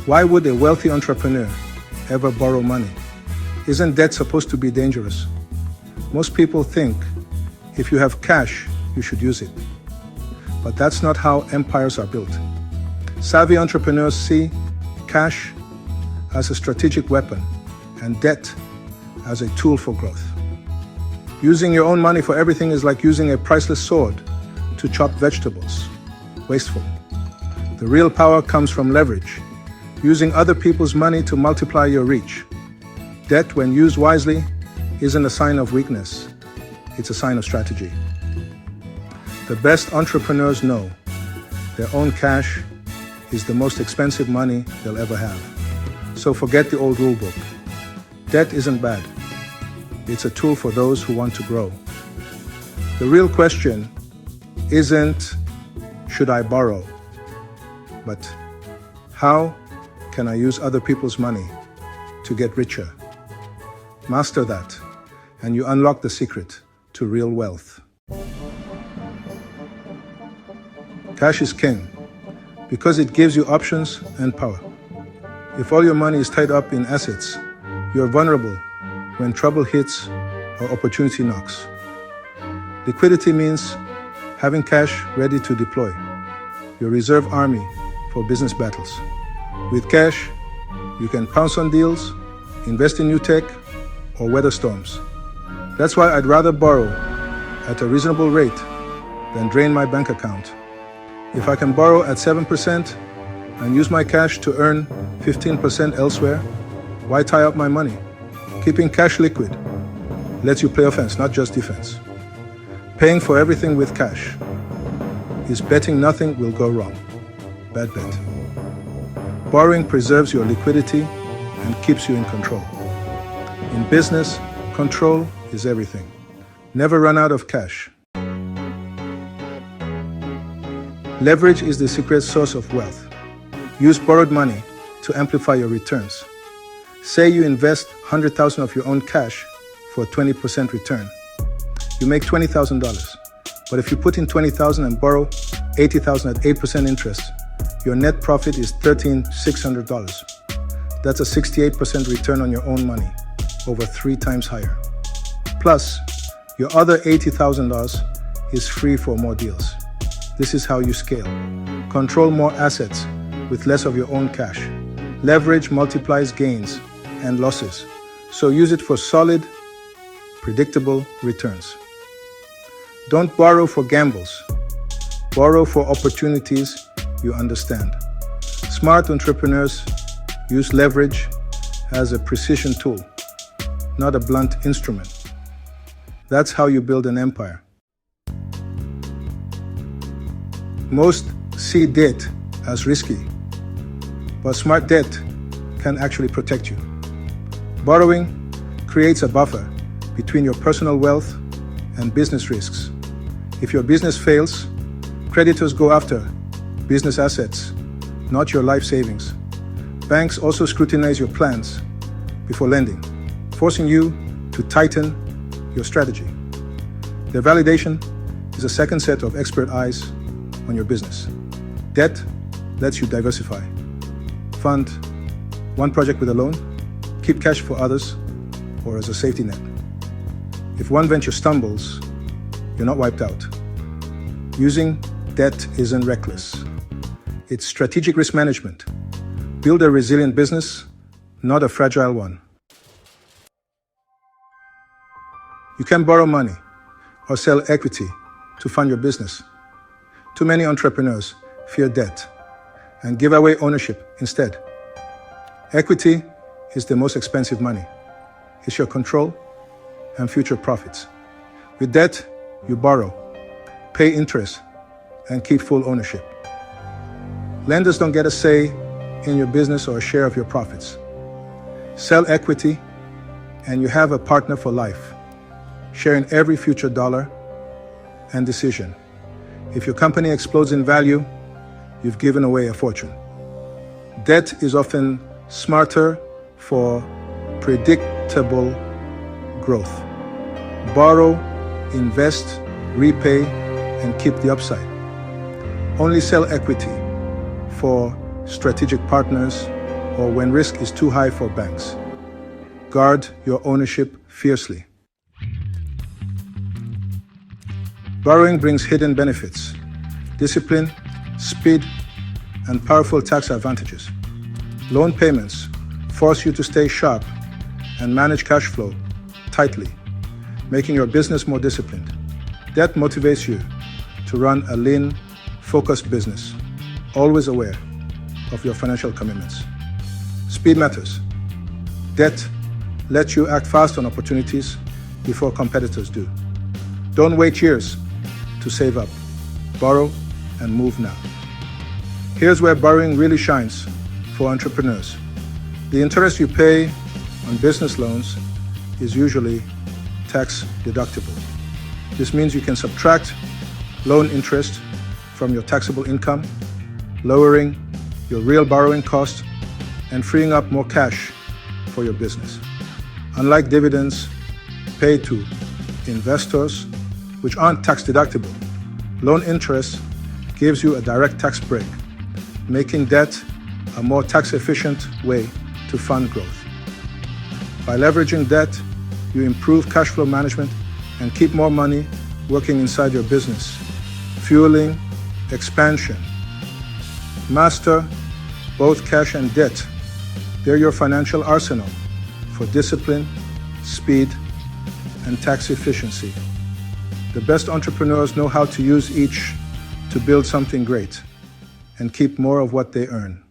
Why would a wealthy entrepreneur ever borrow money? Isn't debt supposed to be dangerous? Most people think if you have cash, you should use it. But that's not how empires are built. Savvy entrepreneurs see cash as a strategic weapon and debt as a tool for growth. Using your own money for everything is like using a priceless sword to chop vegetables. Wasteful. The real power comes from leverage, using other people's money to multiply your reach. Debt, when used wisely, isn't a sign of weakness. It's a sign of strategy. The best entrepreneurs know their own cash is the most expensive money they'll ever have. So forget the old rule book. Debt isn't bad. It's a tool for those who want to grow. The real question isn't, should I borrow? But how can I use other people's money to get richer? Master that, and you unlock the secret to real wealth. Cash is king because it gives you options and power. If all your money is tied up in assets, you're vulnerable when trouble hits or opportunity knocks. Liquidity means having cash ready to deploy, your reserve army for business battles. With cash, you can pounce on deals, invest in new tech, or weather storms. That's why I'd rather borrow at a reasonable rate than drain my bank account. If I can borrow at 7% and use my cash to earn 15% elsewhere, why tie up my money? Keeping cash liquid lets you play offense, not just defense. Paying for everything with cash is betting nothing will go wrong. Bad bet. Borrowing preserves your liquidity and keeps you in control. In business, control is everything. Never run out of cash. Leverage is the secret source of wealth. Use borrowed money to amplify your returns. Say you invest $100,000 of your own cash for a 20% return. You make $20,000. But if you put in $20,000 and borrow $80,000 at 8% interest, your net profit is $13,600. That's a 68% return on your own money, over 3 times higher. Plus, your other $80,000 is free for more deals. This is how you scale. Control more assets with less of your own cash. Leverage multiplies gains and losses, so use it for solid, predictable returns. Don't borrow for gambles. Borrow for opportunities you understand. Smart entrepreneurs use leverage as a precision tool, not a blunt instrument. That's how you build an empire. Most see debt as risky, but smart debt can actually protect you. Borrowing creates a buffer between your personal wealth and business risks. If your business fails, creditors go after business assets, not your life savings. Banks also scrutinize your plans before lending, forcing you to tighten your strategy. Their validation is a second set of expert eyes on your business. Debt lets you diversify. Fund one project with a loan, keep cash for others, or as a safety net. If one venture stumbles, you're not wiped out. Using debt isn't reckless. It's strategic risk management. Build a resilient business, not a fragile one. You can borrow money or sell equity to fund your business. Too many entrepreneurs fear debt and give away ownership instead. Equity is the most expensive money. It's your control and future profits. With debt, you borrow, pay interest, and keep full ownership. Lenders don't get a say in your business or a share of your profits. Sell equity, and you have a partner for life, sharing every future dollar and decision. If your company explodes in value, you've given away a fortune. Debt is often smarter for predictable growth. Borrow, invest, repay, and keep the upside. Only sell equity for strategic partners or when risk is too high for banks. Guard your ownership fiercely. Borrowing brings hidden benefits: discipline, speed, and powerful tax advantages. Loan payments force you to stay sharp and manage cash flow tightly, making your business more disciplined. Debt motivates you to run a lean, focused business, always aware of your financial commitments. Speed matters. Debt lets you act fast on opportunities before competitors do. Don't wait years to save up. Borrow and move now. Here's where borrowing really shines for entrepreneurs. The interest you pay on business loans is usually tax deductible. This means you can subtract loan interest from your taxable income, lowering your real borrowing cost and freeing up more cash for your business. Unlike dividends paid to investors, which aren't tax deductible, loan interest gives you a direct tax break, making debt a more tax-efficient way to fund growth. By leveraging debt, you improve cash flow management and keep more money working inside your business, fueling expansion. Master both cash and debt. They're your financial arsenal for discipline, speed, and tax efficiency. The best entrepreneurs know how to use each to build something great and keep more of what they earn.